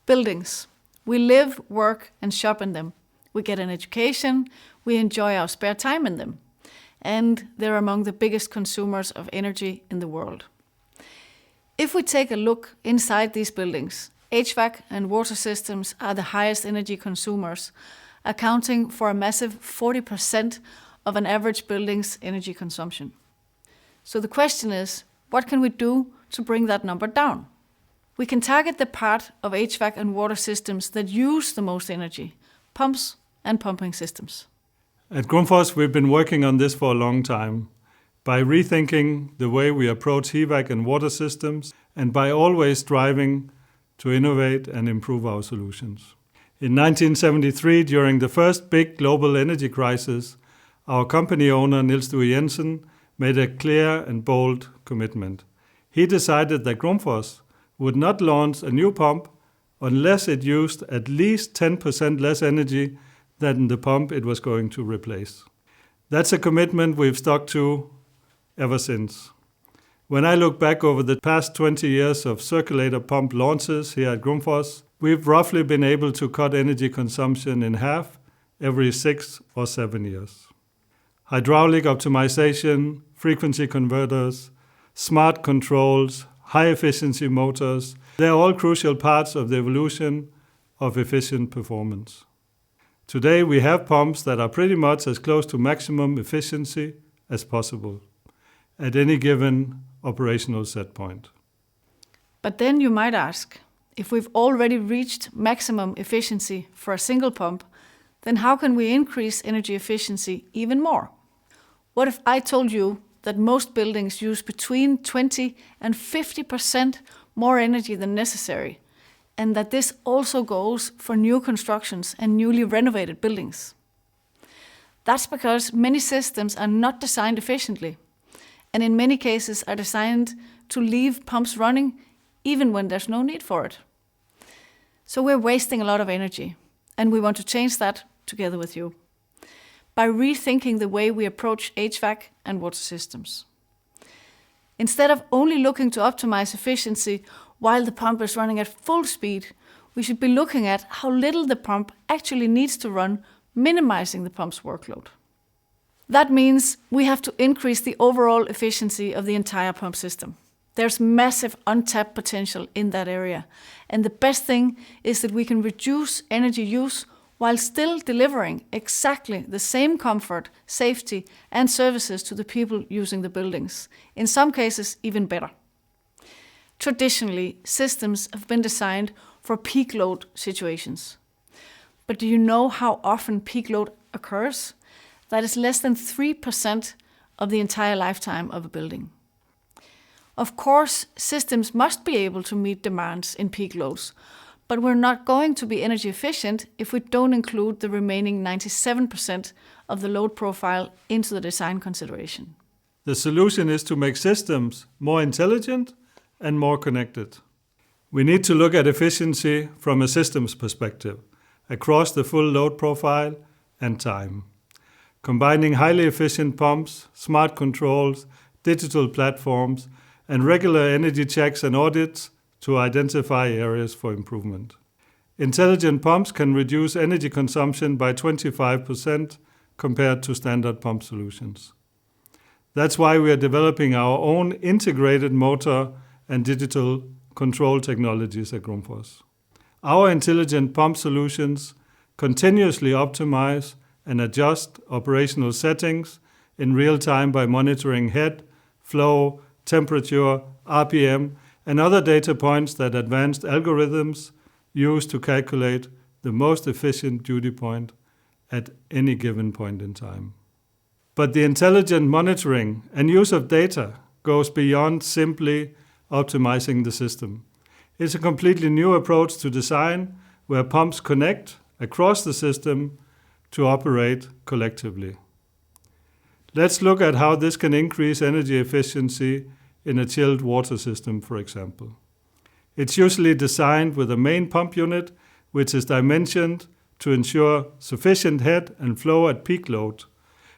Buildings. We live, work, and shop in them. We get an education, we enjoy our spare time in them. And they're among the biggest consumers of energy in the world. If we take a look inside these buildings, HVAC and water systems are the highest energy consumers, accounting for a massive 40% of an average building's energy consumption. So the question is, what can we do to bring that number down? We can target the part of HVAC and water systems that use the most energy, pumps and pumping systems. At Grundfos, we've been working on this for a long time, by rethinking the way we approach HVAC and water systems, and by always striving to innovate and improve our solutions. In 1973, during the first big global energy crisis, our company owner, Kim Jensen, made a clear and bold commitment. He decided that Grundfos would not launch a new pump unless it used at least 10% less energy than the pump it was going to replace. That's a commitment we've stuck to ever since. When I look back over the past 20 years of circulator pump launches here at Grundfos, we've roughly been able to cut energy consumption in half every 6 or 7 years. Hydraulic optimization, frequency converters, smart controls, high-efficiency motors, they're all crucial parts of the evolution of efficient performance. Today we have pumps that are pretty much as close to maximum efficiency as possible at any given operational set point. But then you might ask, if we've already reached maximum efficiency for a single pump, then how can we increase energy efficiency even more? What if I told you that most buildings use between 20 and 50% more energy than necessary, and that this also goes for new constructions and newly renovated buildings? That's because many systems are not designed efficiently, and in many cases are designed to leave pumps running even when there's no need for it. So we're wasting a lot of energy, and we want to change that together with you, by rethinking the way we approach HVAC and water systems. Instead of only looking to optimize efficiency while the pump is running at full speed, we should be looking at how little the pump actually needs to run, minimizing the pump's workload. That means we have to increase the overall efficiency of the entire pump system. There's massive untapped potential in that area, and the best thing is that we can reduce energy use while still delivering exactly the same comfort, safety, and services to the people using the buildings, in some cases even better. Traditionally, systems have been designed for peak load situations. But do you know how often peak load occurs? That is less than 3% of the entire lifetime of a building. Of course, systems must be able to meet demands in peak loads, but we're not going to be energy efficient if we don't include the remaining 97% of the load profile into the design consideration. The solution is to make systems more intelligent and more connected. We need to look at efficiency from a systems perspective, across the full load profile and time. Combining highly efficient pumps, smart controls, digital platforms, and regular energy checks and audits to identify areas for improvement. Intelligent pumps can reduce energy consumption by 25% compared to standard pump solutions. That's why we are developing our own integrated motor and digital control technologies at Grundfos. Our intelligent pump solutions continuously optimize and adjust operational settings in real time by monitoring head, flow, temperature, RPM, and other data points that advanced algorithms use to calculate the most efficient duty point at any given point in time. But the intelligent monitoring and use of data goes beyond simply optimizing the system. It's a completely new approach to design where pumps connect across the system to operate collectively. Let's look at how this can increase energy efficiency in a chilled water system, for example. It's usually designed with a main pump unit, which is dimensioned to ensure sufficient head and flow at peak load.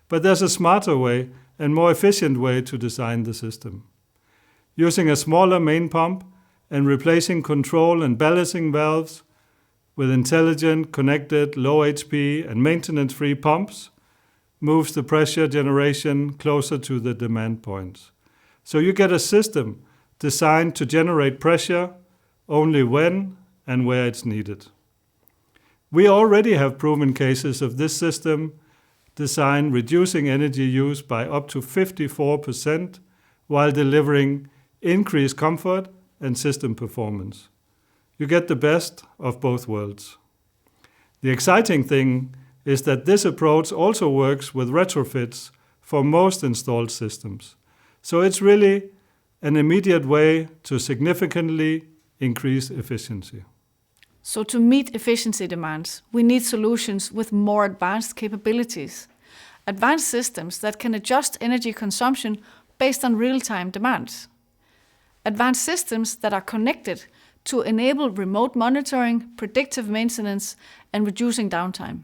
But there's a smarter way and more efficient way to design the system. Using a smaller main pump and replacing control and balancing valves with intelligent, connected, low HP and maintenance-free pumps moves the pressure generation closer to the demand points. So you get a system designed to generate pressure only when and where it's needed. We already have proven cases of this system design reducing energy use by up to 54% while delivering increased comfort and system performance. You get the best of both worlds. The exciting thing is that this approach also works with retrofits for most installed systems. So it's really an immediate way to significantly increase efficiency. So to meet efficiency demands, we need solutions with more advanced capabilities. Advanced systems that can adjust energy consumption based on real-time demands. Advanced systems that are connected to enable remote monitoring, predictive maintenance, and reducing downtime.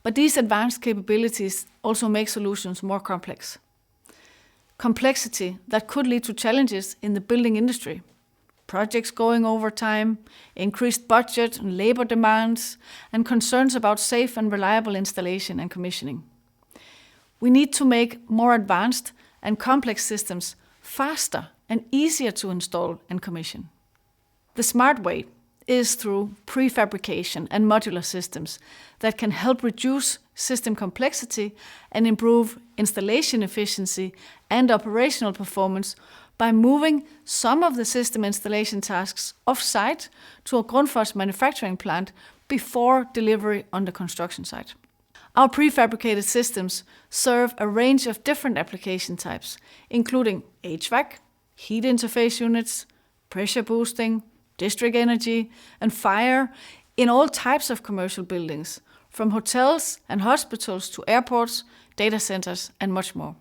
But these advanced capabilities also make solutions more complex. Complexity that could lead to challenges in the building industry. Projects going over time, increased budget and labor demands, and concerns about safe and reliable installation and commissioning. We need to make more advanced and complex systems faster and easier to install and commission. The smart way is through prefabrication and modular systems that can help reduce system complexity and improve installation efficiency and operational performance by moving some of the system installation tasks off-site to a Grundfos manufacturing plant before delivery on the construction site. Our prefabricated systems serve a range of different application types, including HVAC, heat interface units, pressure boosting, district energy, and fire in all types of commercial buildings, from hotels and hospitals to airports, data centers, and much more.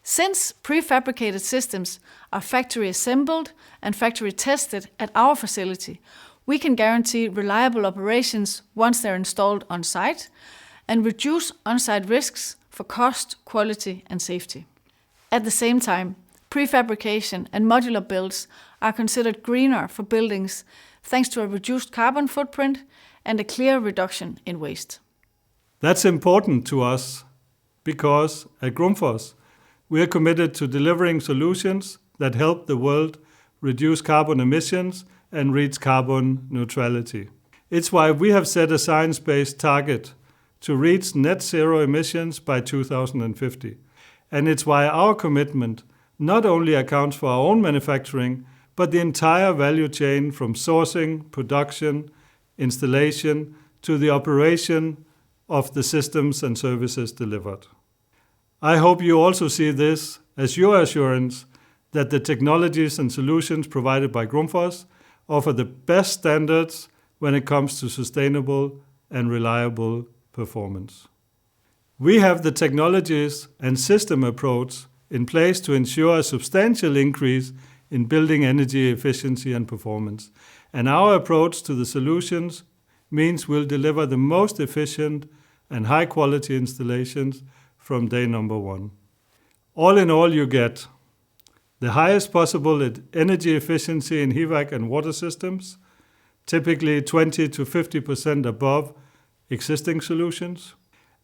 Since prefabricated systems are factory assembled and factory tested at our facility, we can guarantee reliable operations once they're installed on site and reduce on-site risks for cost, quality, and safety. At the same time, prefabrication and modular builds are considered greener for buildings thanks to a reduced carbon footprint and a clear reduction in waste. That's important to us because at Grundfos, we are committed to delivering solutions that help the world reduce carbon emissions and reach carbon neutrality. It's why we have set a science-based target to reach net zero emissions by 2050. And it's why our commitment not only accounts for our own manufacturing, but the entire value chain from sourcing, production, installation, to the operation of the systems and services delivered. I hope you also see this as your assurance that the technologies and solutions provided by Grundfos offer the best standards when it comes to sustainable and reliable performance. We have the technologies and system approach in place to ensure a substantial increase in building energy efficiency and performance. And our approach to the solutions means we'll deliver the most efficient and high-quality installations from day number one. All in all, you get the highest possible energy efficiency in HVAC and water systems, typically 20 to 50% above existing solutions,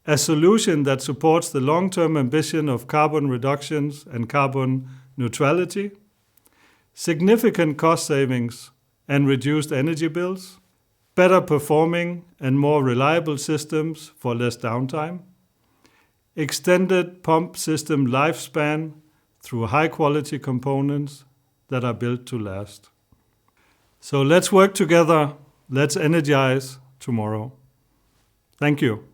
a solution that supports the long-term ambition of carbon reductions and carbon neutrality, significant cost savings and reduced energy bills, better performing and more reliable systems for less downtime, extended pump system lifespan through high-quality components that are built to last. So let's work together, let's energize tomorrow. Thank you.